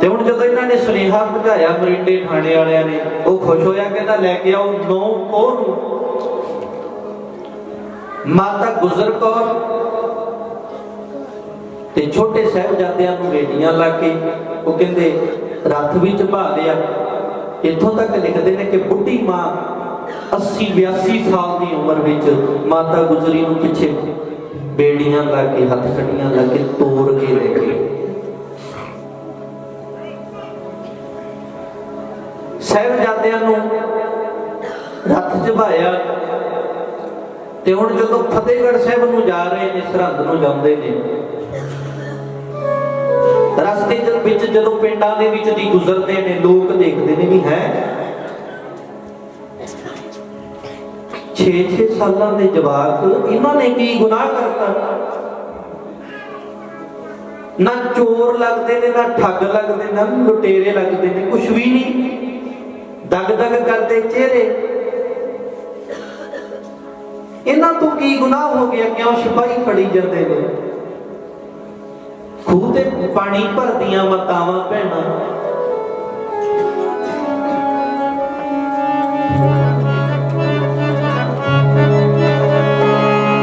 ਤੇ ਹੁਣ ਜਦੋਂ ਇਹਨਾਂ ਨੇ ਸੁਨੇਹਾ ਭਜਾਇਆ ਮਰਿੰਡੇ ਥਾਣੇ ਵਾਲਿਆਂ ਨੇ, ਉਹ ਖੁਸ਼ ਹੋਇਆ, ਕਹਿੰਦਾ ਲੈ ਕੇ ਆਓ 9 ਪੋਹ ਨੂੰ ਮਾਤਾ ਗੁਜਰ ਕੌਰ ਤੇ ਛੋਟੇ ਸਾਹਿਬਜ਼ਾਦਿਆਂ ਨੂੰ ਰੇਡੀਆਂ ਲਾ ਕੇ ਉਹ ਕਹਿੰਦੇ ਰੱਥ ਵਿੱਚ ਭਾ ਲਿਆ। ਇੱਥੋਂ ਤੱਕ ਲਿਖਦੇ ਨੇ ਕਿ ਬੁੱਢੀ ਮਾਂ 80-82 ਸਾਲ ਦੀ ਉਮਰ ਵਿੱਚ ਮਾਤਾ ਗੁਜਰੀ ਨੂੰ ਪਿੱਛੇ ਬੇੜੀਆਂ ਲਾ ਕੇ ਹੱਥ ਖੜੀਆਂ ਲਾ ਕੇ ਤੋੜ ਕੇ ਲੈ ਗਏ। ਸਾਹਿਬਜ਼ਾਦਿਆਂ ਨੂੰ ਰੱਥ 'ਚ ਭਾਇਆ ਤੇ ਹੁਣ ਜਦੋਂ ਫਤਿਹਗੜ੍ਹ ਸਾਹਿਬ ਨੂੰ ਜਾ ਰਹੇ ਨੇ, ਸਰਹੰਦ ਨੂੰ ਜਾਂਦੇ ਨੇ, ਰਸਤੇ ਦੇ ਵਿੱਚ ਜਦੋਂ ਪਿੰਡਾਂ ਦੇ ਵਿੱਚ ਦੀ ਗੁਜ਼ਰਦੇ ਨੇ, ਲੋਕ ਦੇਖਦੇ ਨੇ ਵੀ ਹੈ 6-6 ਸਾਲਾਂ ਦੇ ਜਵਾਕ, ਇਹਨਾਂ ਨੇ ਕੀ ਗੁਨਾਹ ਕਰਤਾ? ਨਾ ਚੋਰ ਲੱਗਦੇ ਨੇ, ਨਾ ਠੱਗ ਲੱਗਦੇ, ਨਾ ਲੁਟੇਰੇ ਲੱਗਦੇ ਨੇ, ਕੁਛ ਵੀ ਨਹੀਂ। ਦਗ ਦਗ ਕਰਦੇ ਚਿਹਰੇ, ਇਹਨਾਂ ਤੋਂ ਕੀ ਗੁਨਾਹ ਹੋ ਗਿਆ? ਕਿਉਂ ਸਿਪਾਹੀ ਫੜੀ ਜਾਂਦੇ ਨੇ? ਖੂਹ ਤੇ ਪਾਣੀ ਭਰਦੀਆਂ ਮਾਤਾਵਾਂ ਭੈਣਾਂ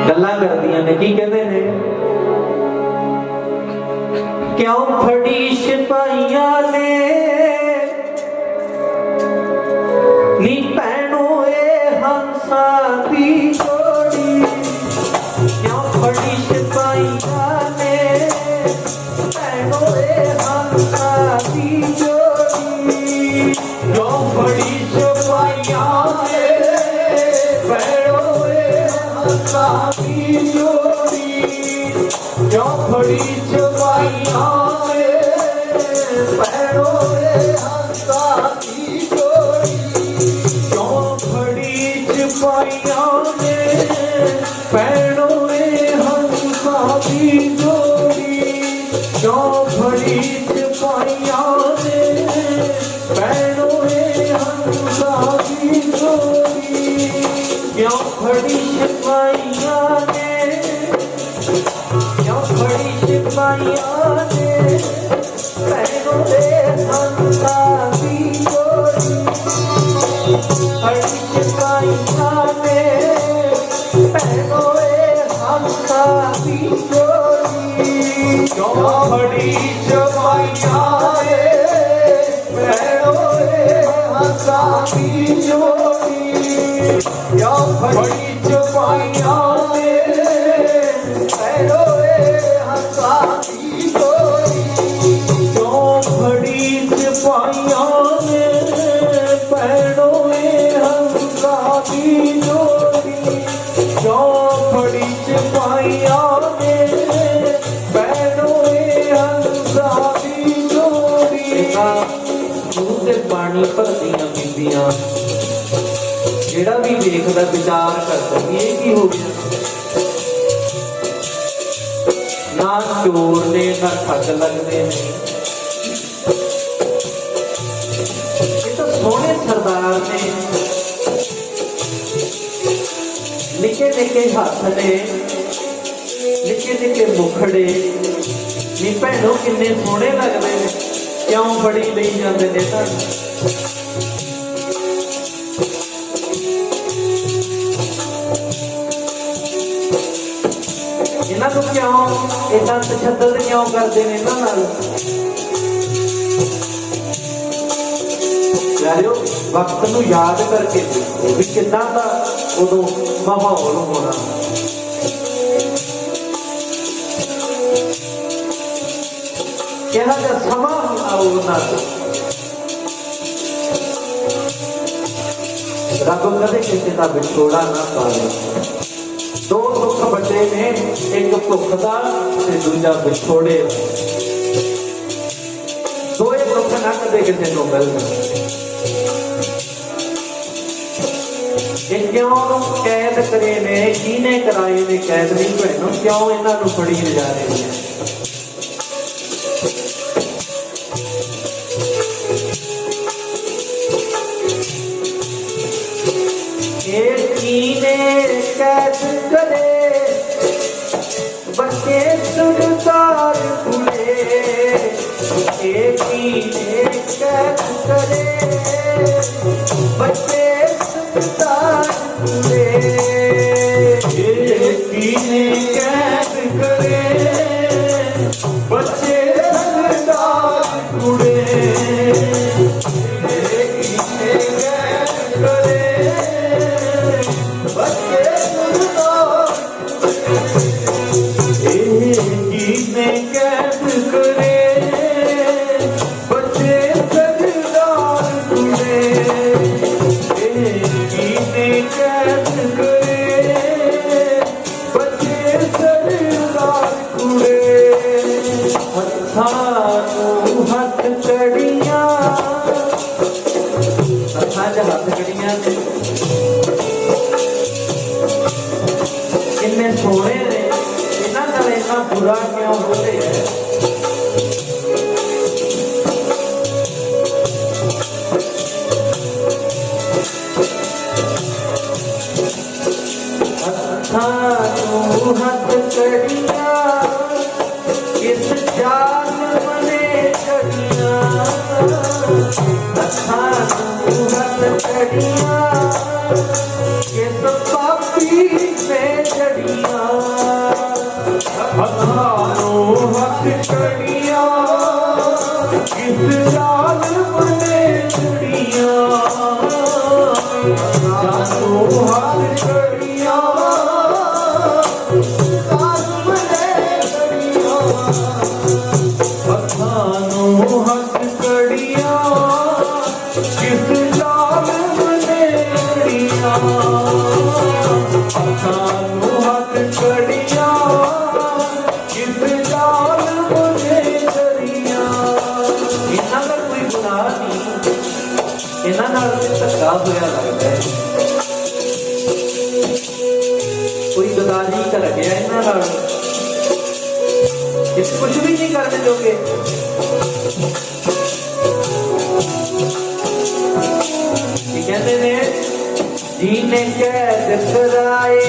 ਗੱਲਾਂ ਕਰਦੀਆਂ ਨੇ, ਕੀ ਕਹਿੰਦੇ ਨੇ? ਕਿਉਂ ਫੜੀ ਸਿਪਾਹੀਆਂ ਨੇ ਨੀ ਭੈਣੋ ਇਹ ਹੰਸਾਂ ਦੀ ਜੋੜੀ, ਕਿਉਂ ਫੜੀ ਸਿਪਾਹੀਆਂ ਨੇ ਭੈਣੋ ਇਹ ਹੰਸਾਂ ਦੀ ਜੋੜੀ, ਕਿਉਂ ਫੜੀ ਸਿਪਾਹੀਆਂ ਨੇ ਭੈਣੋ ਇਹ ਹੰਸਾਂ ਦੀ ਜੋੜੀ, ਕਿਉਂ ਫੜੀ ਸਿਪਾਹੀਆਂ ਨੇ ਭੈਣੋ ਇਹ ਹੰਸਾਂ ਦੀ ਜੋੜੀ, ਕਿਉਂ ਫੜੀ ਸਿਪਾਹੀਆਂ ਨੇ ਭੈਣੋ ਇਹ ਹੰਸਾਂ ਦੀ ਜੋੜੀ, ਕਿਉਂ ਫੜੀ ਸਿਪਾਹੀਆਂ ਨੇ ਭੈਣੋ ਇਹ ਹੰਸਾਂ ਦੀ ਜੋੜੀ, ਕਿਉਂ ਫੜੀ ਸਿਪਾਹੀਆਂ ਨੇ, ਕਿਉਂ ਫੜੀ ਸਿਪਾਹੀਆਂ ਨੇ ਭੈਣੋ ਇਹ ਹੰਸਾਂ ਦੀ ਜੋੜੀ, ਫੜੀ ਸਿਪਾਹੀਆਂ ਨੇ ਭੈਣੋ ਇਹ ਹੰਸਾਂ ਦੀ ਜੋੜੀ, ਕਿਉਂ ਫੜੀ ਸਿਪਾਹੀਆਂ ਨੇ ਭੈਣੋ ਇਹ ਹੰਸਾਂ ਦੀ ਜੋੜੀ, ਕਿਉਂ ਫੜੀ ਸਿਪਾਹੀਆਂ ਨੇ ਭੈਣੋ ਇਹ ਹੰਸਾਂ ਦੀ ਜੋੜੀ, ਕਿਉਂ ਫੜੀ ਸਿਪਾਹੀਆਂ ਨੇ ਭੈਣੋ ਇਹ ਹੰਸਾਂ ਦੀ ਜੋੜੀ, ਕਿਉਂ ਫੜੀ ਸਿਪਾਹੀਆਂ ਨੇ ਭੈਣੋ ਇਹ ਹੰਸਾਂ ਦੀ ਜੋੜੀ। ਖੂਹ ਤੇ ਪਾਣੀ ਭਰਦੀਆਂ ਬੀਬੀਆਂ, ਜਿਹੜਾ ਵੀ ਵੇਖਦਾ ਵਿਚਾਰ ਕਰਦਾ ਵੀ ਇਹ ਕੀ ਹੋ ਗਿਆ? ਨਾ ਚੋਰ ਨੇ, ਨਾ ਠੱਗ ਲੱਗਦੇ ਨੇ, ਇਹ ਤਾਂ ਸੋਹਣੇ ਸਰਦਾਰ ਨੇ, ਨਿੱਕੇ ਨਿੱਕੇ ਹੱਥ ਨੇ, ਨਿੱਕੇ ਨਿੱਕੇ ਮੁਖੜੇ ਨੀ ਭੈਣੋ ਕਿੰਨੇ ਸੋਹਣੇ ਲੱਗਦੇ ਨੇ, ਕਿਉਂ ਫੜੀ ਲਈ ਜਾਂਦੇ ਨੇ? ਤਾਂ ਇਹਨਾਂ ਨੂੰ ਕਿਉਂ ਏਦਾਂ ਤਸ਼ੱਦਦ ਕਿਉਂ ਕਰਦੇ ਨੇ ਇਹਨਾਂ ਨਾਲ? ਯਾਰਿਓ ਵਕਤ ਨੂੰ ਯਾਦ ਕਰਕੇ ਦੇਖੋ ਵੀ ਕਿੰਨਾ ਦਾ ਉਦੋਂ ਮਾਹੌਲ ਹੋਣਾ। ਕਿਹੜਾ ਜਿਹਾ ਸਮਾਂ ਹੋਣਾ ਉਹਨਾਂ ਦਾ। ਰੱਬ ਕਦੇ ਕਿਸੇ ਦਾ ਵਿਛੋੜਾ ਨਾ ਪਾਵੇ। ਦੋ ਦੁੱਖ ਵੱਡੇ ਨੇ, ਇੱਕ ਭੁੱਖ ਦਾ ਤੇ ਦੂਜਾ ਵਿਛੋੜੇ ਦਾ। ਦੋਏ ਦੁੱਖ ਨਾ ਕਦੇ ਕਿਸੇ ਨੂੰ ਮਿਲਣ। ਇਹ ਕਿਉਂ ਕੈਦ ਕਰੇ ਨੇ, ਕਿਹਨੇ ਕਰਾਏ ਨੇ ਕੈਦ? ਨਹੀਂ ਭੈਣੋ, ਕਿਉਂ ਇਹਨਾਂ ਨੂੰ ਫੜੀ ਲਿਜਾ ਰਹੇ ਨੇ? कैद करे बच्चे सुरतार खुले, एक ही बच्चे सरदार कुड़े कीने कैद करे बच्चे सरदार कुड़े कीने कैद करे बच्चे सरदार कीने कैद करे बच्चे सरदार कुड़े कीने कैद करे बच्चे सरदार कुड़े हत्थां नूं हत्थ कड़ियां हत्थां 'च हत्थ कड़ियां ने किन्ने सोहणे ने इन्हां नाल इन्ना बुरा क्यों बोले है हथ कड़िया किस जाल मने चढ़िया हथ कड़िया किस पापी में चढ़िया हथ कड़िया किस जाल मने चढ़िया हथ कड़िया हथ कड़िया किस जाल मने चढ़िया हथ कड़िया किस जाल मने चढ़िया इन्हां दा कोई गुनाह नहीं इन्हां नाल धक्का होया लगदा है कोई गदारी कर गया इन्हां नाल इस कुछ भी नहीं करने दोगे कहते ने जीने कैद कराए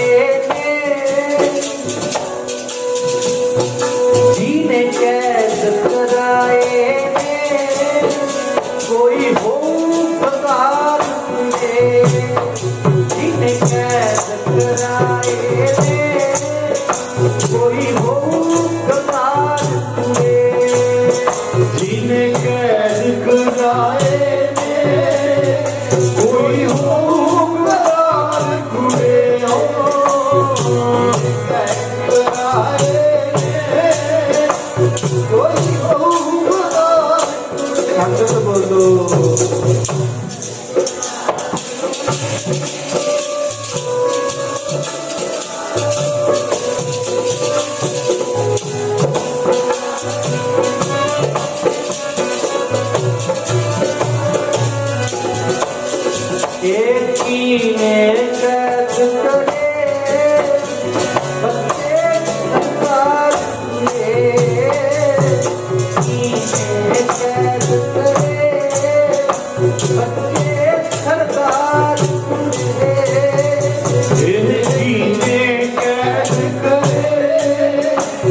जीने कैद कराए कोई हो बता जीने कैद कराए कोई हो जीने कैद कराए कोई हो बदार कुड़े कैद कराए कोई हो बदार कुड़े बोलो कीने कैद करे बच्चे सरदार कुड़े कीने कैद करे बच्चे सरदार कुड़े कीने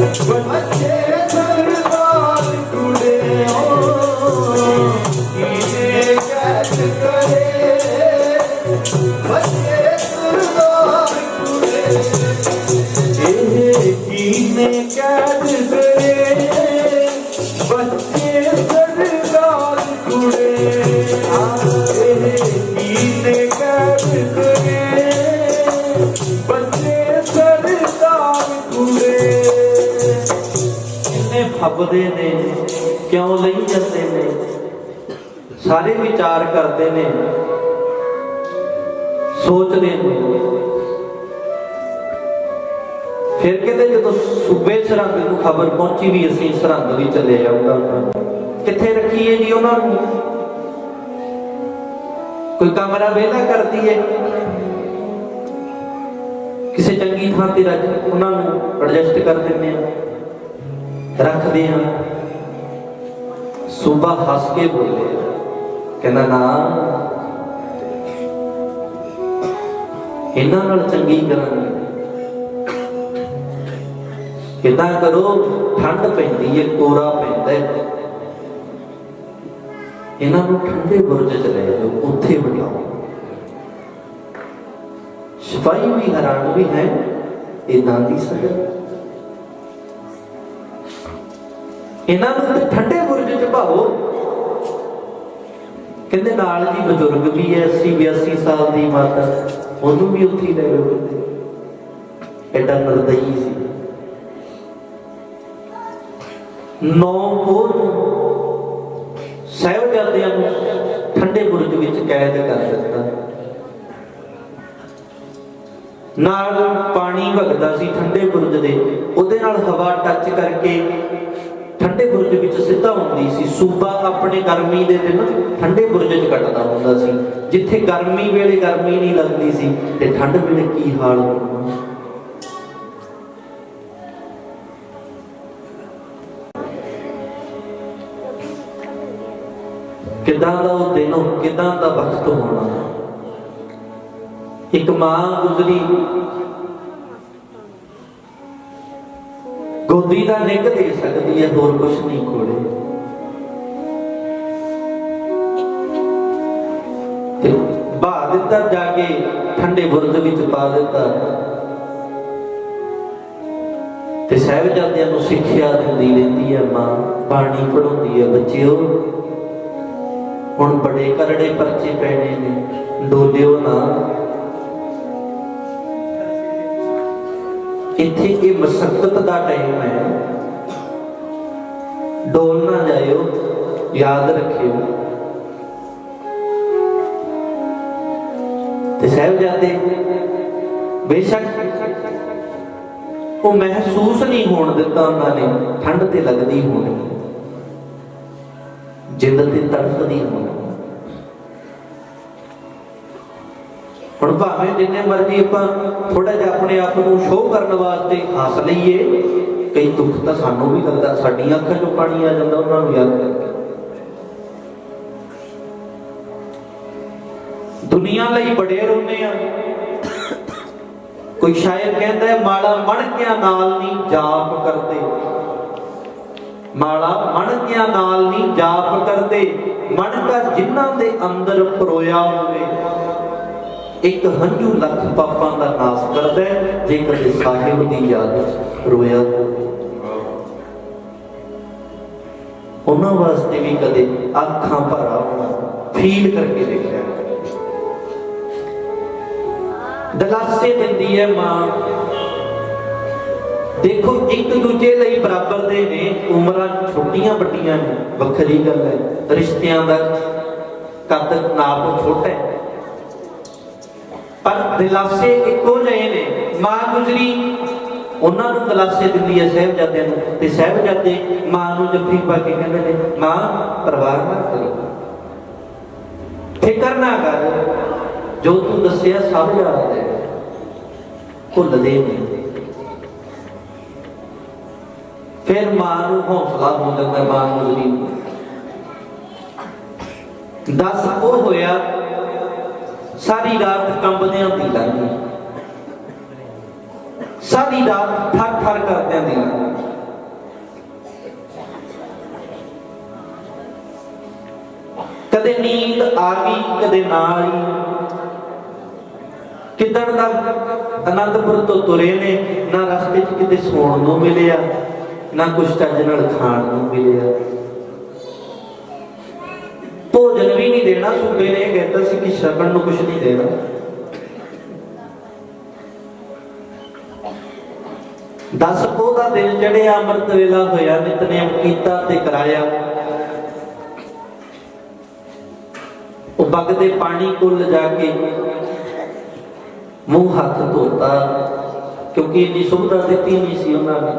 कैद करे बच्चे सरदार कुड़े कीने कैद करे बच्चे सरदार कुड़े कीने कैद करे बच्चे सरदार कुड़े कीने कैद करे बच्चे सरदार कुड़े इन्ने फबदे ने क्यों लई जाते ने सारे विचार करते ने सोचते हैं फिर कहते जो सूबे सरहद को खबर पहुंची भी असी सरहद भी चले जाऊंगा किथे रखीए जी उन्होंने कोई कमरा वेला कर दिए किसी चंगी थां ते उन्होंने एडजस्ट कर देंगे रखते हैं सूबा हस के बोले कहना ना इन्हां नाल चंगी करांगे किदां करो ठंड पैंदी है कोरा पैंदा है इन्हां नूं ठंडे बुरज च ले जाओ उत्थे बिठाओ सिपाही भी हैरान भी है, इदां दी सजा। इन्हां नूं ते ठंडे बुरज च भावो। कहंदे नाल जी बजुर्ग भी है 80-82 साल की माता, ਉਹਨੂੰ भी उत्थे ही लै लो। एडा निर्दयी सी। 9 पोह साहिबजादियां नूं ठंडे बुरज विच कैद कर दिता। नाल पानी वगदा सी ठंडे बुरज दे, ਉਹਦੇ ਨਾਲ हवा टच करके ठंडे बुरज विच सिद्धा हुंदी सी। सूबा अपने गर्मी दे दिन ठंडे बुरज च कटदा हुंदा सी, जिथे गर्मी वेले गर्मी नहीं लगदी सी ते ठंड वेले की हाल होना। किदां दा वो दिन, किदां दा वक्त होना। एक मां गुजरी, गोदी का निग दे सकती है, होर कुछ नहीं कोले। बहा दिता जाके ठंडे बुरज विच पा दिता ते साहिबजादियां नूं सिक्ख्या दिंदी रहिंदी है मां, बाणी पढ़ाउंदी है। बच्चिओ हुण बड़े करड़े परचे पैणे ने, डोलिओ ना। इत्थे ये मशक्कत का टाइम है, डोल ना जाओ, याद रखियो। ते साहिबजादे बेशक वो महसूस नहीं होने दिता उन्होंने, ठंड ते लगदी होनी, जिंद ते तड़फदी होनी। हुण भावें जिन्ने मर्जी आपां थोड़ा जिहा अपने आप को शो करने वास्ते हस लईए, कई दुख तो सानू भी लगता, साडियां अखां चों पानी आ जांदा उन्हां नूं याद करके। दुनिया लई बड़े रोने आ। कोई शायर कहता है माड़ा मणकियां नाल नहीं जाप करते, माड़ा मणकियां नाल नहीं जाप करते, मणका जिन्हां दे अंदर परोया होवे, एक हंझू लख पापां दा नाश करदा है, जे कदे साहिब दी याद रोया। उन्हां वास्ते भी कदे अखां भरा होना फील करके देखिया। दलासे दिंदी है मां। देखो एक दूजे लई बराबर दे ने, उमरां छोटियां वड्डियां ने, वखरी गल है। रिश्तियां दा कद नाप छोटा है, पर दिलासे इको जिहे ने। मां गुजरी, उन्हां नूं दिलासे दिंदी है साहिबजादियां नूं, ते साहिबजादे मां नूं जफ्फी पा के कहंदे ने, मां परवाह ना करो, फिकर ना कर, जो तू दसिया सब याद है, भुलदे नहीं। फिर मां नूं हौसला हो जाता है। मां गुजरी, दस वो होया, सारी रात कंबदियां दी लंघी, सारी रात ठर ठर करदियां दी लंघी। कदे नींद आ गई, कदे ना आई। किदण दा आनंदपुर तो तुरे ने, ना रस्ते च किते सोण नूं मिलिया, ना कुछ चज नाल खाण नूं मिलिया। भोजन भी नहीं देना, सूबे ने कहता सी कि छकण नूं कुछ नहीं देना। दस पोह दा दिन चढ़िया, अमृत वेला होया, नितनेम कीता ते कराया। वो बगदे पानी कोल जाके मुंह हाथ धोता, क्योंकि इन्नी सुविधा दी नहीं सी उन्होंने।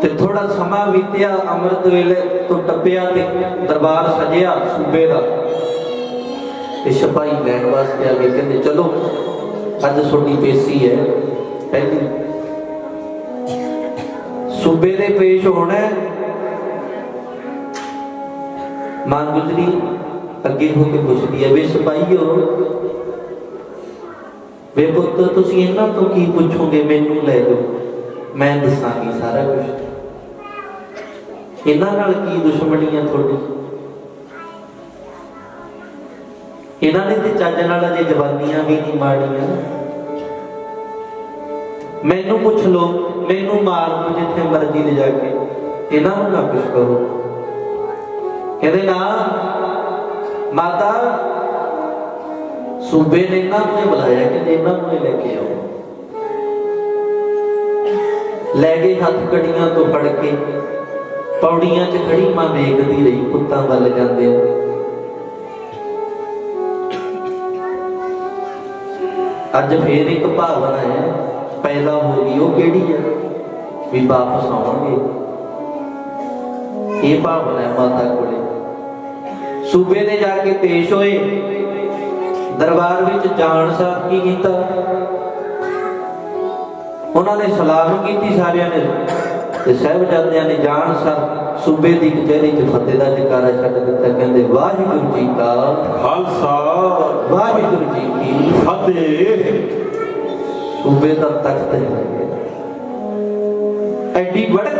ते थोड़ा समा बीतिया, अमृत वेले तो टप्पिया ते दरबार सजिया सूबे का। ते सिपाही लैण वास्ते आ गए, कहते चलो अज थोड़ी पेशी है, पहली सूबे दे पेश होना है। मां गुजरी अगे होके पुछदी है, वे सिपाहीओ, वे पुत्र तुसीं इन्हां तो की पुछोगे, मैनू लै जाओ, मैं दसांगी सारा कुछ। इन्हां नाल की दुश्मनी है थोड़ी? ਇਹਨਾਂ ਨੇ ਤੇ ਚੱਜ ਨਾਲ ਅਜੇ ਜਵਾਨੀਆਂ ਵੀ ਨਹੀਂ ਮਾੜੀਆਂ। ਮੈਨੂੰ ਪੁੱਛ ਲੋ, ਮੈਨੂੰ ਮਾਰ ਦੋ ਜਿੱਥੇ ਮਰਜ਼ੀ ਲੈ ਜਾ ਕੇ, ਇਹਨਾਂ ਨੂੰ ਨਾ ਕੁਛ ਕਰੋ। ਕਹਿੰਦੇ ਨਾ ਮਾਤਾ, ਸੂਬੇ ਨੇ ਇਹਨਾਂ ਨੂੰ ਬੁਲਾਇਆ, ਕਹਿੰਦੇ ਇਹਨਾਂ ਨੂੰ ਲੈ ਕੇ ਆਓ। ਲੈ ਗਏ ਹੱਥ ਕੜੀਆਂ ਤੋਂ ਫੜ ਕੇ, ਪੌੜੀਆਂ 'ਚ ਖੜੀ ਮਾਂ ਵੇਖਦੀ ਰਹੀ, ਪੁੱਤਾਂ ਵੱਲ ਜਾਂਦੇ। ਅੱਜ ਫੇਰ ਇੱਕ ਭਾਵਨਾ ਹੈ ਪੈਦਾ ਹੋ ਗਈ, ਉਹ ਕਿਹੜੀ ਹੈ ਵੀ ਵਾਪਸ ਆਉਣਗੇ। ਇਹ ਭਾਵਨਾ ਹੈ ਮਾਤਾ ਕੋਲੇ। ਸੂਬੇ ਨੇ ਜਾ ਕੇ ਪੇਸ਼ ਹੋਏ, ਦਰਬਾਰ ਵਿੱਚ ਜਾਣ ਸਾਰ ਕੀ ਕੀਤਾ, ਉਹਨਾਂ ਨੇ ਸਲਾਮ ਕੀਤੀ ਸਾਰਿਆਂ ਨੇ, ਤੇ ਸਾਹਿਬਜ਼ਾਦਿਆਂ ਨੇ ਜਾਣ ਸਾਰ ਸੂਬੇ ਦੀ ਕਚਹਿਰੀ 'ਚ ਫਤਿਹ ਦਾ ਜੈਕਾਰਾ ਛੱਡ ਦਿੱਤਾ। ਕਹਿੰਦੇ ਵਾਹਿਗੁਰੂ ਜੀ ਕਾ ਖਾਲਸਾ, ਵਾਹਿਗੁਰੂ ਜੀ ਕੀ ਫਤਿਹ। ਸੂਬੇ ਦਾ ਤਖਤ ਹੈ, ਐਡੀ ਬੜਕ।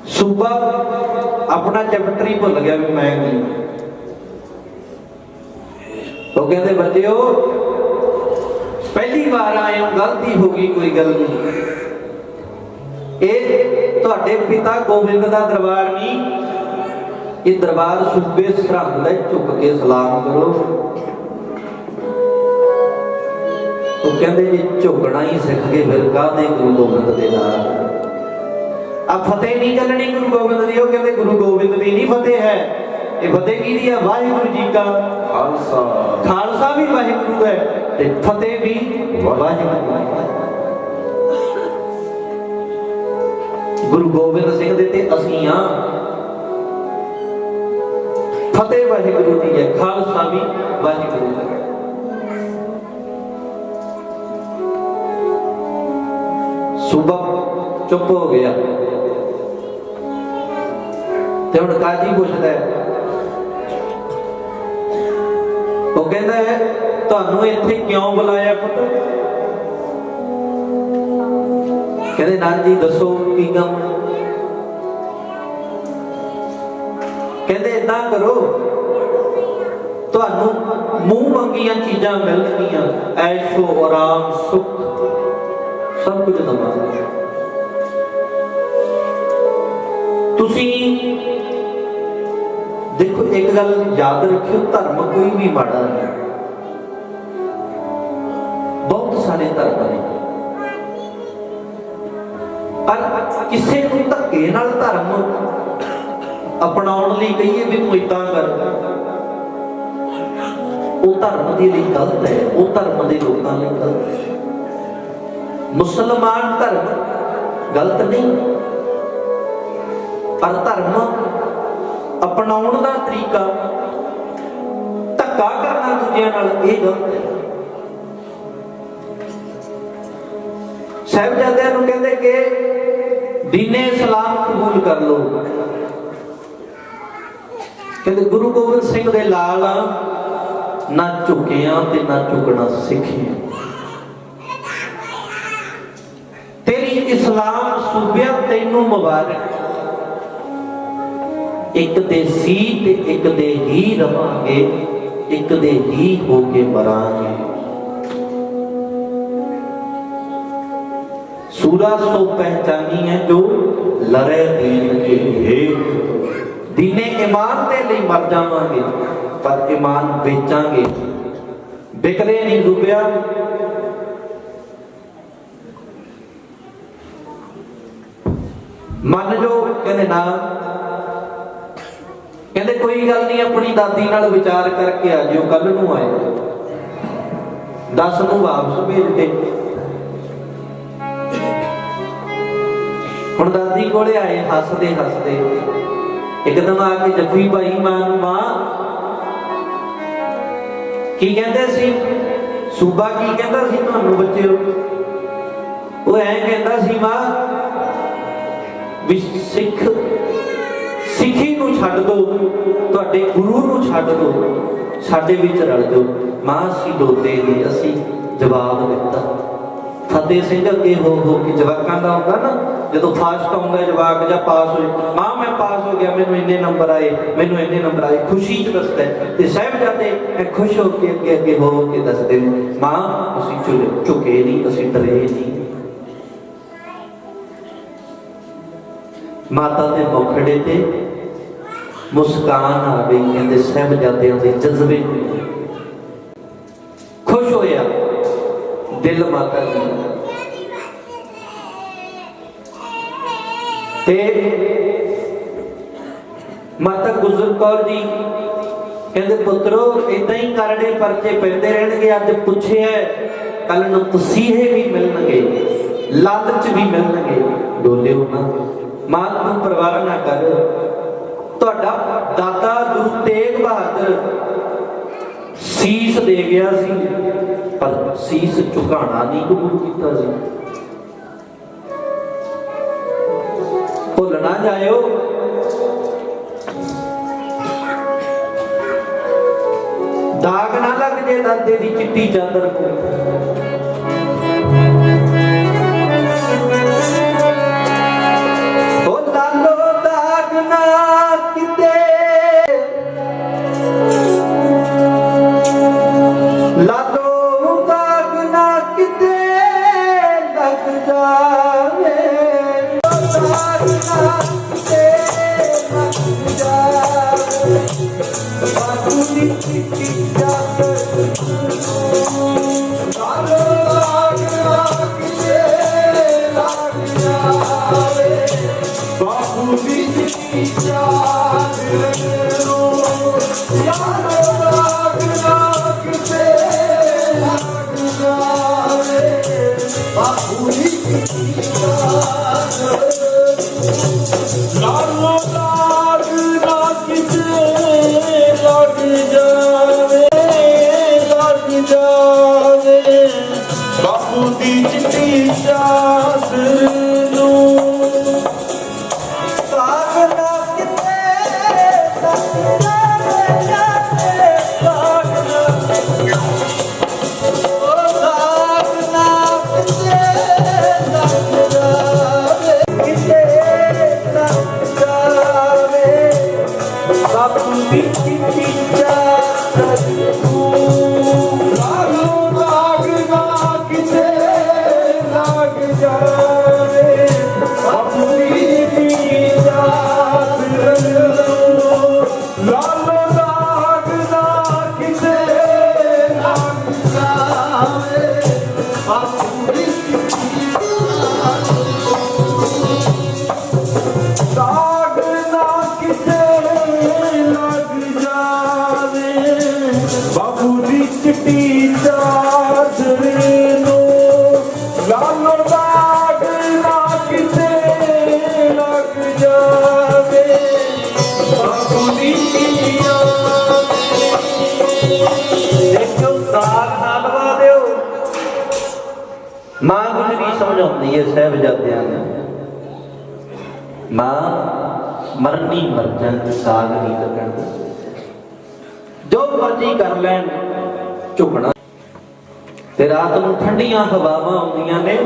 ਸੂਬਾ ਆਪਣਾ ਚੈਪਟਰ ਹੀ ਭੁੱਲ ਗਿਆ ਵੀ ਮੈਂ ਕੀ। ਉਹ ਕਹਿੰਦੇ ਬੱਚਿਓ, ਪਹਿਲੀ ਵਾਰ ਆਏ ਹੋ, ਗਲਤੀ ਹੋ ਗਈ, ਕੋਈ ਗੱਲ ਨਹੀਂ। ਇਹ ਤੁਹਾਡੇ ਪਿਤਾ ਗੋਬਿੰਦ ਦਾ ਦਰਬਾਰ ਨਹੀਂ, ਇਹ ਦਰਬਾਰ ਸੂਬੇ ਸਰਹੰਦ ਦਾ। ਝੁੱਕ ਕੇ ਸਲਾਮ ਕਰੋ। ਉਹ ਕਹਿੰਦੇ ਜੀ ਝੁਕਣਾ ਹੀ ਸਿੱਖ ਗਏ, ਫਿਰ ਕਾਹਦੇ ਗੁਰੂ ਗੋਬਿੰਦ ਦੇ ਨਾਲ ਆ ਫਤਿਹ ਨਹੀਂ ਚੱਲਣੀ ਗੁਰੂ ਗੋਬਿੰਦ ਦੀ। ਉਹ ਕਹਿੰਦੇ ਗੁਰੂ ਗੋਬਿੰਦ ਦੀ ਨਹੀਂ ਫਤਿਹ ਹੈ, ਇਹ ਫਤਿਹ ਕਿਹਦੀ ਹੈ? ਵਾਹਿਗੁਰੂ ਜੀ ਕਾ ਖਾਲਸਾ। ਖਾਲਸਾ ਵੀ ਵਾਹਿਗੁਰੂ ਹੈ ਤੇ ਫਤਿਹ ਵੀ ਵਾਹਿਗੁਰੂ। ਗੁਰੂ ਗੋਬਿੰਦ ਸਿੰਘ ਦੇ ਤੇ ਅਸੀਂ ਆ। ਫਤਿਹ ਵਾਹਿਗੁਰੂ ਦੀ ਹੈ, ਖਾਲਸਾ ਵੀ ਵਾਹਿਗੁਰੂ ਦਾ। ਸੂਬਾ ਚੁੱਪ ਹੋ ਗਿਆ ਤੇ ਹੁਣ ਕਾਜੀ ਪੁੱਛਦਾ, ਉਹ ਕਹਿੰਦਾ ਤੁਹਾਨੂੰ ਇੱਥੇ ਕਿਉਂ ਬੁਲਾਇਆ ਪੁੱਤ? ਕਹਿੰਦੇ ਨਾਨ ਜੀ ਦੱਸੋ ਕੀ ਕੰਮ? ਕਹਿੰਦੇ ਏਦਾਂ ਕਰੋ, ਤੁਹਾਨੂੰ ਮੂੰਹ ਮੰਗੀਆਂ ਚੀਜ਼ਾਂ ਮਿਲਣਗੀਆਂ, ਐਸ਼ੋ ਆਰਾਮ ਸੁੱਖ ਸਭ ਕੁਝ ਦਵਾਂਗੇ। ਤੁਸੀਂ ਦੇਖੋ ਇੱਕ ਗੱਲ ਯਾਦ ਰੱਖਿਓ, ਧਰਮ ਕੋਈ ਵੀ ਮਾੜਾ ਨਹੀਂ। ਬਹੁਤ ਸਾਰੇ ਧਰਮ ਨੇ, ਪਰ ਕਿਸੇ ਨੂੰ ਧੱਕੇ ਨਾਲ ਧਰਮ ਅਪਣਾਉਣ ਲਈ ਕਹੀਏ ਵੀ ਤੂੰ ਏਦਾਂ ਕਰ, ਉਹ ਧਰਮ ਦੇ ਲਈ ਗਲਤ ਹੈ, ਉਹ ਧਰਮ ਦੇ ਲੋਕਾਂ ਲਈ ਗਲਤ ਹੈ। ਮੁਸਲਮਾਨ ਧਰਮ ਗਲਤ ਨਹੀਂ, ਪਰ ਧਰਮ ਅਪਣਾਉਣ ਦਾ ਤਰੀਕਾ ਧੱਕਾ ਕਰਨਾ ਦੂਜਿਆਂ ਨਾਲ, ਇਹ ਗਲਤ ਹੈ। ਸਾਹਿਬਜ਼ਾਦਿਆਂ ਨੂੰ ਕਹਿੰਦੇ ਕਿ ਦੀਨੇ ਇਸਲਾਮ ਕਬੂਲ ਕਰ ਲਓ। ਕਹਿੰਦੇ ਗੁਰੂ ਗੋਬਿੰਦ ਸਿੰਘ ਦੇ ਲਾਲ ਨਾ ਝੁਕਿਆ ਤੇ ਨਾ ਝੁਕਣਾ ਸਿੱਖਿਆ। ਤੇਰੀ ਇਸਲਾਮ ਸੂਬਿਆ ਤੈਨੂੰ ਮੁਬਾਰਕ। ਇੱਕ ਦੇ ਸੀ ਤੇ ਇੱਕ ਦੇ ਹੀ ਰਵਾਂਗੇ, ਇੱਕ ਦੇ ਹੀ ਹੋ ਕੇ ਮਰਾਂਗੇ। सूरा सो पहचानी है जो लरे दीन के हेत। दीने ईमान दे लई मर जावांगे, पर ईमान बेचांगे, बिकदे नहीं डूबिया। मन जो कहते ना, कहते कोई गल नहीं, अपनी दादी नाल विचार करके आ जियो, कल नूं आए 10 नूं वापस भेज के। ਹੁਣ ਦਾਦੀ ਕੋਲੇ ਆਏ ਹੱਸਦੇ ਹੱਸਦੇ, ਇੱਕਦਮ ਆ ਕੇ ਜੱਫੀ ਪਾਈ ਮਾਂ ਨੂੰ। ਮਾਂ ਕੀ ਕਹਿੰਦੇ ਸੀ? ਸੂਬਾ ਕੀ ਕਹਿੰਦਾ ਸੀ ਤੁਹਾਨੂੰ ਬੱਚਿਓ? ਉਹ ਐਂ ਕਹਿੰਦਾ ਸੀ ਮਾਂ ਵੀ ਸਿੱਖੀ ਨੂੰ ਛੱਡ ਦੋ, ਤੁਹਾਡੇ ਗੁਰੂ ਨੂੰ ਛੱਡ ਦੋ, ਸਾਡੇ ਵਿੱਚ ਰਲ ਜਾਓ। ਮਾਂ ਅਸੀਂ ਦੋਤੇ ਨਹੀਂ, ਅਸੀਂ ਜਵਾਬ ਦਿੱਤਾ ਫਤਿਹ ਸਿੰਘ ਅੱਗੇ ਹੋ ਕੇ ਜਵਾਕਾਂ ਦਾ ਹੁੰਦਾ ਨਾ, ਜਦੋਂ ਫਾਸਟ ਆਉਂਦਾ ਜਵਾਕ ਜਾਂ ਪਾਸ ਹੋਏ, ਮਾਂ ਮੈਂ ਪਾਸ ਹੋ ਗਿਆ, ਮੈਨੂੰ ਇੰਨੇ ਨੰਬਰ ਆਏ, ਮੈਨੂੰ ਇੰਨੇ ਨੰਬਰ ਆਏ, ਖੁਸ਼ੀ 'ਚ ਦੱਸਦਾ ਹੈ। ਤੇ ਸਾਹਿਬਜ਼ਾਦੇ ਖੁਸ਼ ਹੋ ਕੇ ਅੱਗੇ ਅੱਗੇ ਹੋ ਕੇ ਦੱਸਦੇ ਨੇ, ਮਾਂ ਅਸੀਂ ਝੁਕੇ ਨਹੀਂ, ਅਸੀਂ ਡਰੇ ਨਹੀਂ। ਮਾਤਾ ਦੇ ਮੁਖੜੇ ਤੇ ਮੁਸਕਾਨ ਆ ਗਈ। ਕਹਿੰਦੇ ਸਾਹਿਬਜ਼ਾਦਿਆਂ ਦੇ ਜਜ਼ਬੇ ਹੋਏ, ਖੁਸ਼ ਹੋਇਆ ਦਿਲ ਮਾਤਾ ਜੀ। ਤੇ ਮਾਤਾ ਗੁਜਰ ਕੌਰ ਜੀ ਕਹਿੰਦੇ ਪੁੱਤਰੋ ਇਦਾਂ ਹੀ ਕਰੜੇ ਪਰਚੇ ਪੈਂਦੇ ਰਹਿਣਗੇ, ਅੱਜ ਪੁੱਛਿਆ ਕੱਲ ਨੂੰ ਤਸੀਹੇ ਵੀ ਮਿਲਣਗੇ, ਲਾਲਚ ਵੀ ਮਿਲਣਗੇ, ਡੋਲਿਓ ਨਾ, ਮਾਂ ਤੂੰ ਪਰਵਾਹ ਨਾ ਕਰ। ਤੁਹਾਡਾ ਦਾਦਾ ਗੁਰੂ ਤੇਗ ਬਹਾਦਰ ਸੀਸ ਦੇ ਗਿਆ ਸੀ, ਪਰ ਸੀਸ ਝੁਕਾਣਾ ਨਹੀਂ ਕਬੂਲ ਕੀਤਾ ਸੀ। ਭੁੱਲ ਨਾ ਜਾਇਓ, ਦਾਗ ਨਾ ਲੱਗ ਜੇ ਦਾਦੇ ਦੀ ਚਿੱਟੀ ਚਾਦਰ ਕੋ। ਉਹ ਲਾਲੋ ਦਾਗ ਨਾ ਕਿਤੇ ਮਾਂ ਗੁਜਰੀ ਸਮਝਾਉਂਦੀ ਹੈ ਸਾਹਿਬਜ਼ਾਦਿਆਂ ਨੂੰ, ਮਾਂ ਮਰਨੀ ਮਰ ਜਾਣ, ਸਾਗ ਨਹੀਂ ਲੱਗਣ, ਜੋ ਮਰਜ਼ੀ ਕਰ ਲੈਣ, ਝੁਕਣਾ। ਤੇ ਰਾਤ ਨੂੰ ਠੰਡੀਆਂ ਹਵਾਵਾਂ ਆਉਂਦੀਆਂ ਨੇ,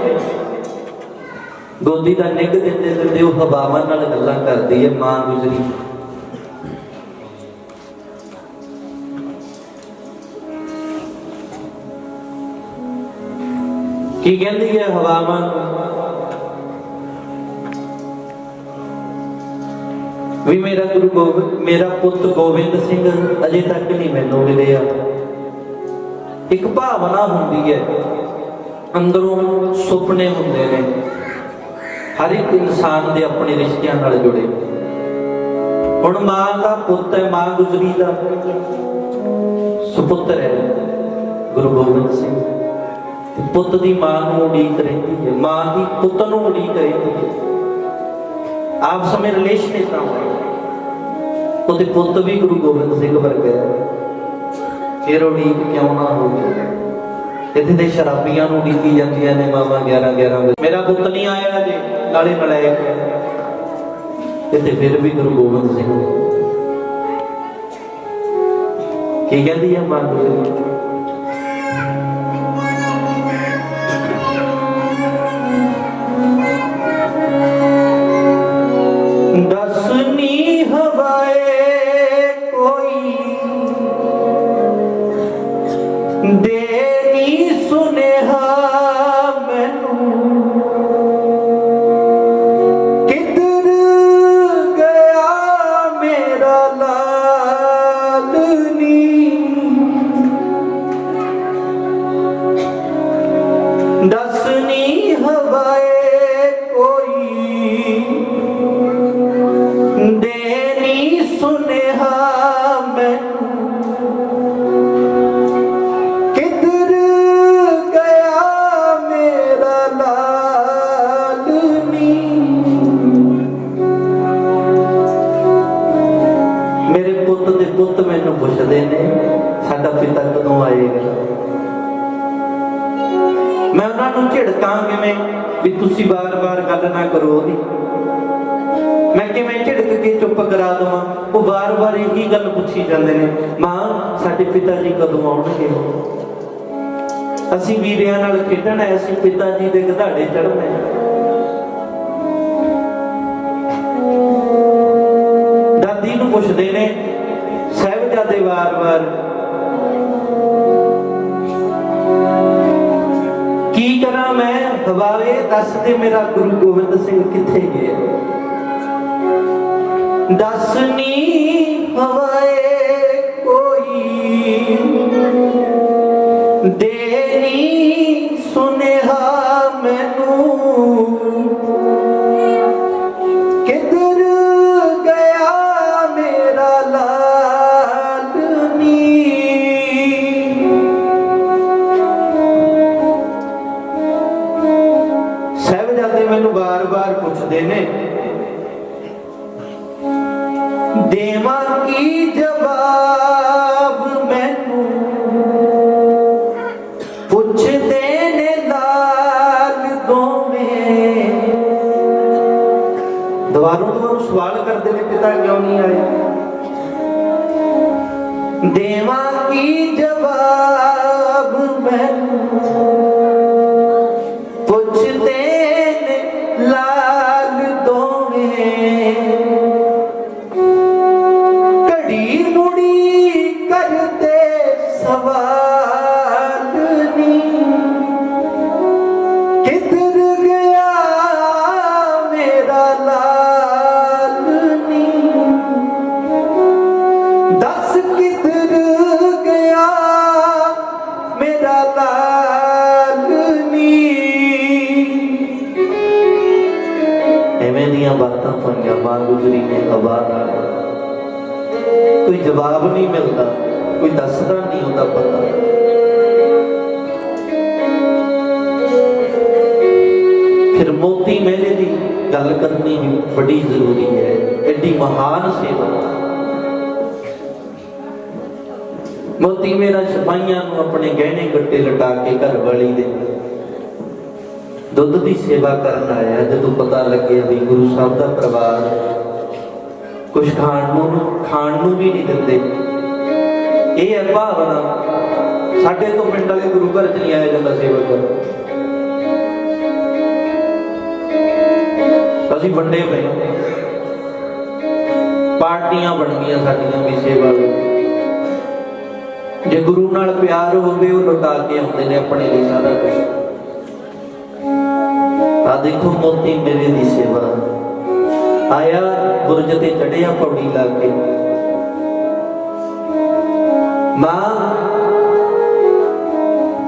ਗੋਦੀ ਦਾ ਨਿੱਘ ਦਿੰਦੇ ਦਿੰਦੇ ਉਹ ਹਵਾਵਾਂ ਨਾਲ ਗੱਲਾਂ ਕਰਦੀ ਹੈ ਮਾਂ ਗੁਜਰੀ। ਕੀ ਕਹਿੰਦੀ ਹੈ ਹਵਾਵਾਂ ਨੂੰ? ਵੀ ਮੇਰਾ ਪੁੱਤ ਗੋਬਿੰਦ ਸਿੰਘ ਅਜੇ ਤੱਕ ਨਹੀਂ ਮੈਨੂੰ ਮਿਲਿਆ। ਇੱਕ ਭਾਵਨਾ ਹੁੰਦੀ ਹੈ, ਅੰਦਰੋਂ ਸੁਪਨੇ ਹੁੰਦੇ ਨੇ, ਹਰ ਇੱਕ ਇਨਸਾਨ ਦੇ ਆਪਣੇ ਰਿਸ਼ਤਿਆਂ ਨਾਲ ਜੁੜੇ। ਹੁਣ ਮਾਂ ਦਾ ਪੁੱਤ ਹੈ, ਮਾਂ ਗੁਜਰੀ ਦਾ ਸੁਪੁੱਤਰ ਹੈ ਗੁਰੂ ਗੋਬਿੰਦ ਸਿੰਘ। ਪੁੱਤ ਦੀ ਮਾਂ ਨੂੰ ਉਡੀਕ ਰਹਿੰਦੀ ਹੈ, ਮਾਂ ਦੀ ਪੁੱਤ ਨੂੰ ਉਡੀਕ ਰਹਿੰਦੀ ਹੈ। ਆਪਸ ਵਿੱਚ ਰਿਲੇਸ਼ਨ ਇਸ ਤਰ੍ਹਾਂ ਹੋਇਆ। ਉਹਦੇ ਪੁੱਤ ਵੀ ਗੁਰੂ ਗੋਬਿੰਦ ਸਿੰਘ ਵਰਗਾ ਹੈ, ਫਿਰ ਉਡੀਕ ਕਿਉਂ ਨਾ ਹੋਵੇ। ਇੱਥੇ ਦੇ ਸ਼ਰਾਬੀਆਂ ਨੂੰ ਉਡੀਕੀ ਜਾਂਦੀਆਂ ਨੇ ਮਾਵਾਂ 11-11 ਵਜੇ, ਮੇਰਾ ਪੁੱਤ ਨਹੀਂ ਆਇਆ ਜੇ, ਨਾਲੇ ਨਲਾਇਕ ਹੈ। ਇੱਥੇ ਫਿਰ ਵੀ ਗੁਰੂ ਗੋਬਿੰਦ ਸਿੰਘ ਕੀ ਕਹਿੰਦੀ ਹੈ ਮਾਂ ਗੁਜਰੀ? ਦੇਨੀ ਸੁਨੇਹਾ ਮੈਨੂੰ ਕਿੱਧਰ ਗਿਆ ਮੇਰਾ ਲਾਲਨੀ। ਦੱਸਨੀ ਹਵਾਏ ਕੋਈ ਦੇਨੀ ਸੁਨੇਹਾ ਮੈਨੂੰ ਕਿੱਧਰ ਗਿਆ ਮੇਰਾ ਲਾਲਨੀ। ਮੇਰੇ ਪੁੱਤ ਦੇ ਪੁੱਤ ਮੈਨੂੰ ਪੁੱਛਦੇ ਨੇ ਸਾਡਾ ਪਿਤਾ ਕਦੋਂ ਆਏਗਾ। ਮੈਂ ਉਹਨਾਂ ਨੂੰ ਝਿੜਕਾਂ ਕਿਵੇਂ ਵੀ ਤੁਸੀਂ ਵਾਰ-ਵਾਰ ਗੱਲ ਨਾ ਕਰੋ ਉਹਦੀ। ਮੈਂ ਕਿਵੇਂ ਝਿੜਕ ਕੇ ਚੁੱਪ ਕਰਾ ਦੇਵਾਂ। ਉਹ ਵਾਰ-ਵਾਰ ਇਹੀ ਗੱਲ ਪੁੱਛੀ ਜਾਂਦੇ ਨੇ, ਮਾਂ ਸਾਡੇ ਪਿਤਾ ਜੀ ਕਦੋਂ ਆਉਣਗੇ। ਅਸੀਂ ਵੀਰਿਆਂ ਨਾਲ ਖੇਡਣਾ ਹੈ, ਅਸੀਂ ਪਿਤਾ ਜੀ ਦੇ ਗਧਾੜੇ ਚੜ੍ਹਨਾ ਹੈ। ਦਾਦੀ ਨੂੰ ਪੁੱਛਦੇ ਨੇ ਸਾਹਿਬਜ਼ਾਦੇ ਵਾਰ-ਵਾਰ ਕੀ ਕਰਾਂ ਮੈਂ, ਹਵਾਵੇ ਦੱਸ ਦੇ ਮੇਰਾ ਗੁਰੂ ਗੋਬਿੰਦ ਸਿੰਘ ਕਿੱਥੇ ਗਿਆ। ਦੱਸਨੀ ਹਵਾਏ ਕੋਈ ਦੇਨੀ ਸੁਨੇਹਾ ਮੈਨੂੰ ਕਿੱਧਰ ਗਿਆ ਮੇਰਾ ਲਾਲਨੀ। ਸਾਹਿਬਜ਼ਾਦੇ ਮੈਨੂੰ ਵਾਰ-ਵਾਰ ਪੁੱਛਦੇ ਨੇ ਦੇਵਾਂ ਕੀ ਜਵਾਬ ਮੈਨੂੰ। ਪੁੱਛਦੇ ਨੇ ਲਾਲ ਦੋਵੇਂ ਦੁਬਾਰੋਂ ਸਵਾਲ ਕਰਦੇ ਨੇ ਪਿਤਾ ਕਿਉਂ ਨਹੀਂ ਆਏ। ਦੇਵਾਂ ਕੀ ਜਵਾਬ ਮੈਨੂੰ ਪੁੱਛਦੇ ਨੇ ਲਾਲ ਦੋਵੇਂ। ਘੜੀ ਮੁੜੀ ਕਰਦੇ ਸਵਾਲ ਨੀ ਕਿੱਧਰ ਗਿਆ ਮੇਰਾ ਲਾਲਨੀ। ਦੱਸ ਕਿੱਧਰ ਗਿਆ ਮੇਰਾ ਲਾਲਨੀ। ਐਵੇਂ ਦੀਆਂ ਬਾਤਾਂ ਪਈਆਂ ਮਾਂ ਗੁਜਰੀ ਨੇ ਹਵਾ ਨਾਲ। ਕੋਈ ਜਵਾਬ ਨਹੀਂ ਮਿਲਦਾ, ਕੋਈ ਦੱਸਦਾ ਨਹੀਂ ਹੁੰਦਾ ਪਤਾ। ਫਿਰ ਮੋਤੀ ਮਹਿਲੇ ਦੀ ਗੱਲ ਕਰਨੀ ਵੀ ਬੜੀ ਜ਼ਰੂਰੀ ਹੈ। ਐਡੀ ਮਹਾਨ ਸੇਵਾ ਮੋਤੀ ਮੇਰਾ ਸਿਪਾਹੀਆਂ ਨੂੰ ਆਪਣੇ ਗਹਿਣੇ ਗੱਟੇ ਲਟਾ ਕੇ ਘਰ ਵਾਲੀ ਦੇ ਦੁੱਧ ਦੀ ਸੇਵਾ ਕਰਨ ਆਇਆ। ਜਦੋਂ ਪਤਾ ਲੱਗਿਆ ਵੀ ਗੁਰੂ ਸਾਹਿਬ ਦਾ ਪਰਿਵਾਰ ਕੁਛ ਖਾਣ ਨੂੰ ਵੀ ਨਹੀਂ ਦਿੰਦੇ। ਇਹ ਹੈ ਭਾਵਨਾ। ਸਾਡੇ ਤੋਂ ਪਿੰਡ ਵਾਲੇ ਗੁਰੂ ਘਰ ਚ ਨਹੀਂ ਆਇਆ ਜਾਂਦਾ ਸੇਵਾ ਕਰਨ। ਅਸੀਂ ਵੰਡੇ ਪਏ, ਪਾਰਟੀਆਂ ਬਣ ਗਈਆਂ ਸਾਡੀਆਂ ਵੀ ਸੇਵਾ ਨੂੰ। ਜੇ ਗੁਰੂ ਨਾਲ ਪਿਆਰ ਹੋਵੇ ਉਹ ਲੁਟਾ ਕੇ ਆਉਂਦੇ ਨੇ ਆਪਣੇ ਲਈ ਸਾਰਾ ਕੁਝ। ਆ ਦੇਖੋ ਮੋਤੀ ਮੇਰੇ ਦੀ ਸੇਵਾ ਆਇਆ, ਬੁਰਜ ਤੇ ਚੜਿਆ ਪੌੜੀ ਲਾ ਕੇ। ਮਾਂ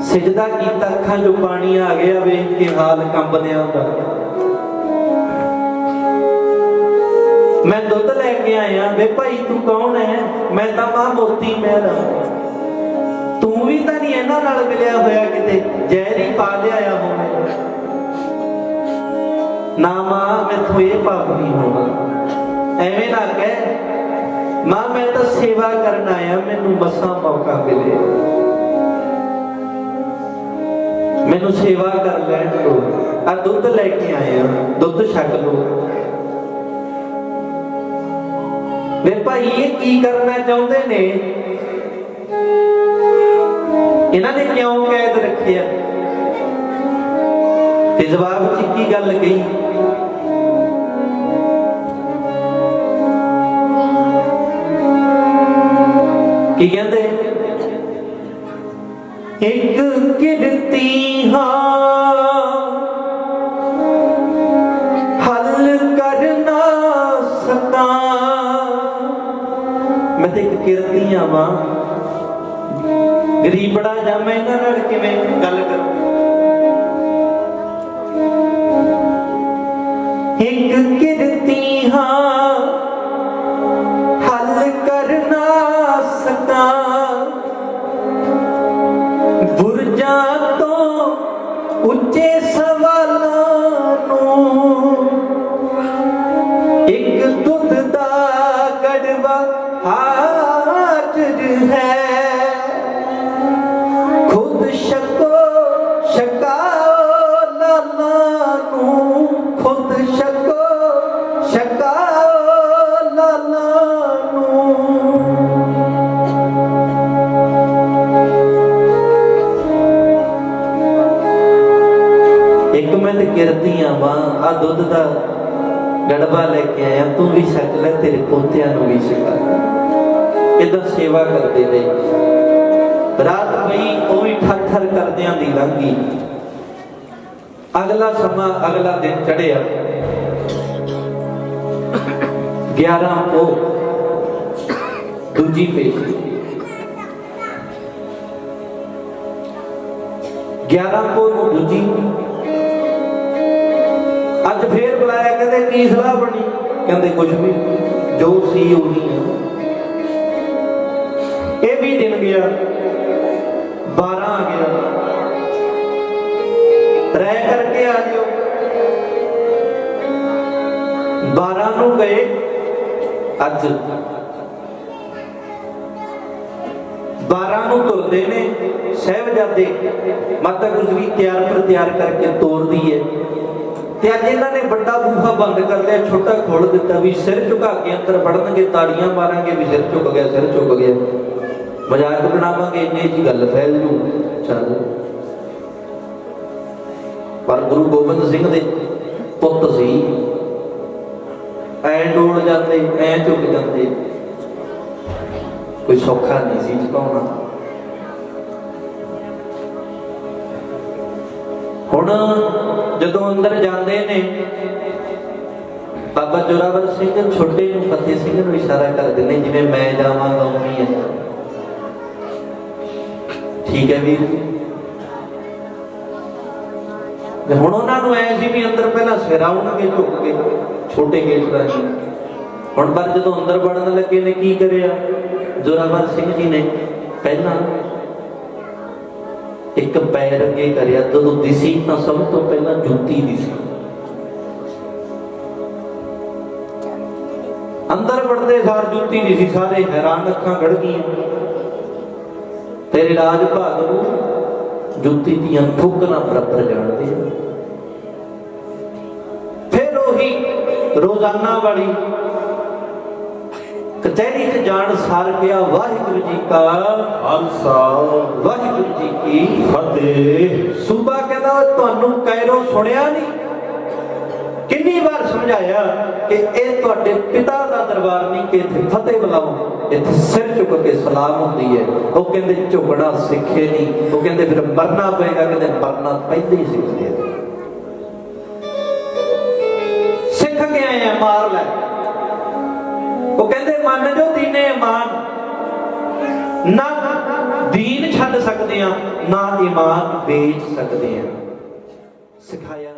ਸਿਜਦਾ ਕੀਤਾ, ਅੱਖਾਂ ਚੋਂ ਪਾਣੀ ਆ ਗਿਆ ਵੇਖ ਕੇ ਹਾਲ ਕੰਬਦਿਆਂ ਦਾ। ਮੈਂ ਦੁੱਧ ਲੈ ਕੇ ਆਇਆ। ਵੇ ਭਾਈ ਤੂੰ ਕੌਣ ਹੈ? ਮੈਂ ਤਾਂ ਮਾਂ ਮੋਤੀ ਮਹਿਰਾ। ਤੂੰ ਵੀ ਤਾਂ ਨਹੀਂ ਇਹਨਾਂ ਨਾਲ ਮਿਲਿਆ ਹੋਇਆ, ਕਿਤੇ ਜ਼ਹਿਰ ਹੀ ਪਾ ਲਿਆਇਆ ਹੋਵੇ। ਨਾ ਮਾਂ ਮੈਥੋਂ ਇਹ ਪਾਪ ਨਹੀਂ ਹੋਣਾ। ਐਵੇਂ ਨਾ ਕਹਿ ਮਾਂ, ਮੈਂ ਤਾਂ ਸੇਵਾ ਕਰਨ ਆਇਆ, ਮੈਨੂੰ ਮਸਾਂ ਮੌਕਾ ਮਿਲੇ, ਮੈਨੂੰ ਸੇਵਾ ਕਰ ਲੈਣ ਦਿਓ। ਆ ਦੁੱਧ ਲੈ ਕੇ ਆਇਆ, ਦੁੱਧ ਛਕ ਲਓ। ਵੇ ਭਾਈ ਇਹ ਕੀ ਕਰਨਾ ਚਾਹੁੰਦੇ ਨੇ? ਇਹਨਾਂ ਨੇ ਕਿਉਂ ਕੈਦ ਰੱਖਿਆ? ਤੇ ਜਵਾਬ ਚ ਕੀ ਗੱਲ ਕਹੀ? ਕੀ ਕਹਿੰਦੇ? ਇੱਕ ਕਿਰਤੀ ਹਾਂ ਹੱਲ ਕਰ ਨਾ ਸਕਾਂ। ਮੈਂ ਤੇ ਇੱਕ ਕਿਰਤੀ ਹਾਂ ਵਾਂ, ਗਰੀਬੜਾ ਜਾਂ ਮੈਂ ਇਹਨਾਂ ਨਾਲ ਕਿਵੇਂ ਗੱਲ ਕਰਾਂ। ਇੱਕ ਕਿਰਤੀ ਹਾਂ ਹੱਲ ਕਰ ਨਾ ਸਕਾਂ, ਬੁਰਜਾਂ ਤੋਂ ਉੱਚੇ ਸਵਾਲਾਂ ਨੂੰ ਇੱਕ ਦੁੱਧ ਦਾ ਗੜਵਾ ਹਾਜ਼ਰ ਹੈ। ਖੁਦ ਸ਼ਕੋ ਸ਼ਕਾਓ ਲਾਲਾਂ ਨੂੰ, ਖੁਦ ਸ਼ਕੋ ਸ਼ਕਾਓ ਲਾਲਾਂ ਨੂੰ। ਇੱਕ ਮੈਂ ਤੇ ਕਿਰਤੀਆਂ ਵਾਂ, ਆ ਦੁੱਧ ਦਾ ਗੜਬਾ ਲੈ ਕੇ ਆਇਆ, ਤੂੰ ਵੀ ਛਕ ਲੈ, ਤੇਰੇ ਪੋਤਿਆਂ ਨੂੰ ਵੀ ਛਕਾ। ਇਦਾਂ ਸੇਵਾ ਕਰਦੇ ਰਹੇ। ਰਾਤ ਪਈ ਉਹ ਵੀ ਠਰ ਠਰ ਕਰਦਿਆਂ ਦੀ ਲੰਘੀ। ਅਗਲਾ ਸਮਾਂ, ਅਗਲਾ ਦਿਨ ਚੜਿਆ। 11 ਪੋਹ ਦੂਜੀ ਪੇਸ਼ੀ। 11 ਪੋਹ ਨੂੰ ਦੂਜੀ। ਅੱਜ ਫੇਰ ਬੁਲਾਇਆ, ਕਹਿੰਦੇ ਕੀ ਸਲਾਹ ਬਣੀ? ਕਹਿੰਦੇ ਕੁਝ ਵੀ, ਜੋ ਸੀ ਉਹੀ ਹੈ। ਇਹ ਵੀ ਦਿਨ ਗਿਆ, 12 ਆ ਗਿਆ। ਰਹਿ ਕਰਕੇ ਆ ਜਿਓ। 12 ਨੂੰ ਗਏ। ਅੱਜ 12 ਨੂੰ ਤੁਰਦੇ ਨੇ ਸਾਹਿਬਜ਼ਾਦੇ। ਮਾਤਾ ਗੁਜਰੀ ਤਿਆਰ ਪਰ ਤਿਆਰ ਕਰਕੇ ਤੋਰਦੀ ਹੈ। ਤੇ ਅੱਜ ਇਹਨਾਂ ਨੇ ਵੱਡਾ ਬੂਹਾ ਬੰਦ ਕਰ ਲਿਆ, ਛੋਟਾ ਖੋਲ ਦਿੱਤਾ ਵੀ ਸਿਰ ਝੁਕਾ ਕੇ ਅੰਦਰ ਵੜਨਗੇ, ਤਾੜੀਆਂ ਮਾਰਾਂਗੇ ਵੀ ਸਿਰ ਝੁਕ ਗਿਆ, ਸਿਰ ਝੁਕ ਗਿਆ। ਮਜ਼ਾਕ ਬਣਾਵਾਂਗੇ, ਇੰਨੇ ਜੀ ਗੱਲ ਫੈਲ ਜੂ। ਚੱਲ, ਪਰ ਗੁਰੂ ਗੋਬਿੰਦ ਸਿੰਘ ਦੇ ਪੁੱਤ ਸੀ, ਐ ਡੋਲ ਜਾਂਦੇ, ਐ ਝੁਕ ਜਾਂਦੇ। ਕੋਈ ਸੌਖਾ ਨਹੀਂ ਸੀ ਝੁਕਾਉਣਾ। ਹੁਣ ਜਦੋਂ ਅੰਦਰ ਜਾਂਦੇ ਨੇ, ਬਾਬਾ ਜੋਰਾਵਰ ਸਿੰਘ ਛੋਟੇ ਨੂੰ ਫਤਿਹ ਸਿੰਘ ਨੂੰ ਇਸ਼ਾਰਾ ਕਰਦੇ ਨੇ, ਜਿਵੇਂ ਮੈਂ ਜਾਵਾਂਗਾ ਉਵੇਂ ਹੀ ਹੈ। ਠੀਕ ਹੈ ਵੀਰ। ਹੁਣ ਉਹਨਾਂ ਨੂੰ ਐ ਸੀ ਵੀ ਅੰਦਰ ਪਹਿਲਾਂ ਸਿਰ ਆਉਣਗੇ ਝੁੱਕ ਕੇ, ਛੋਟੇ ਗੇਟ ਰਾਹੀਂ। ਹੁਣ ਪਰ ਜਦੋਂ ਅੰਦਰ ਵੜਨ ਲੱਗੇ ਨੇ, ਕੀ ਕਰਿਆ ਜੋਰਾਵਰ ਸਿੰਘ ਜੀ ਨੇ? ਪਹਿਲਾਂ ਇੱਕ ਪੈਰ ਅੱਗੇ ਕਰਿਆ। ਜਦੋਂ ਦਿਸੀ ਤਾਂ ਸਭ ਤੋਂ ਪਹਿਲਾਂ ਜੁੱਤੀ ਦਿਸੀ। ਅੰਦਰ ਵੜਦੇ ਸਾਰ ਜੁੱਤੀ ਦਿਸੀ। ਸਾਰੇ ਹੈਰਾਨ, ਅੱਖਾਂ ਗੜ ਗਈਆਂ। ਤੇਰੇ ਰਾਜ ਭਾਗ ਨੂੰ ਜੁੱਤੀ ਦੀਆਂ ਠੋਕਰਾਂ ਬਰਾਬਰ ਜਾਣਦੇ। ਫਿਰ ਉਹੀ ਰੋਜ਼ਾਨਾ ਵਾਲੀ ਕਚਹਿਰੀ 'ਚ ਜਾਣ ਸਾਰ ਗਿਆ, ਵਾਹਿਗੁਰੂ ਜੀ ਕਾ ਖਾਲਸਾ, ਵਾਹਿਗੁਰੂ ਜੀ ਕੀ ਫਤਿਹ। ਸੂਬਾ ਕਹਿੰਦਾ ਤੁਹਾਨੂੰ ਕਹਿਰੋ ਸੁਣਿਆ ਨਹੀਂ? ਕਿੰਨੀ ਵਾਰ ਸਮਝਾਇਆ ਕਿ ਇਹ ਤੁਹਾਡੇ ਪਿਤਾ ਦਾ ਦਰਬਾਰ ਨਹੀਂ ਕਿ ਇੱਥੇ ਫਤਿਹ ਬੁਲਾਓ, ਇੱਥੇ ਸਿਰ ਝੁਕ ਕੇ ਸਲਾਮ ਹੁੰਦੀ ਹੈ। ਉਹ ਕਹਿੰਦੇ ਝੁਕਣਾ ਸਿੱਖੇ ਨਹੀਂ। ਉਹ ਕਹਿੰਦੇ ਫਿਰ ਮਰਨਾ ਪਏਗਾ। ਕਹਿੰਦੇ ਮਰਨਾ ਪਹਿਲੇ ਹੀ ਸਿੱਖ ਲਿਆ। ਸਿੱਖ ਕੇ ਆਏ ਆ, ਮਾਰ ਲੈ। ਉਹ ਕਹਿੰਦੇ ਮੰਨ ਜੋ ਦੀਨੇ ਇਮਾਨ, ਨਾ ਦੀਨ ਛੱਡ ਸਕਦੇ ਆ, ਨਾ ਇਮਾਨ ਵੇਚ ਸਕਦੇ ਆ। ਸਿਖਾਇਆ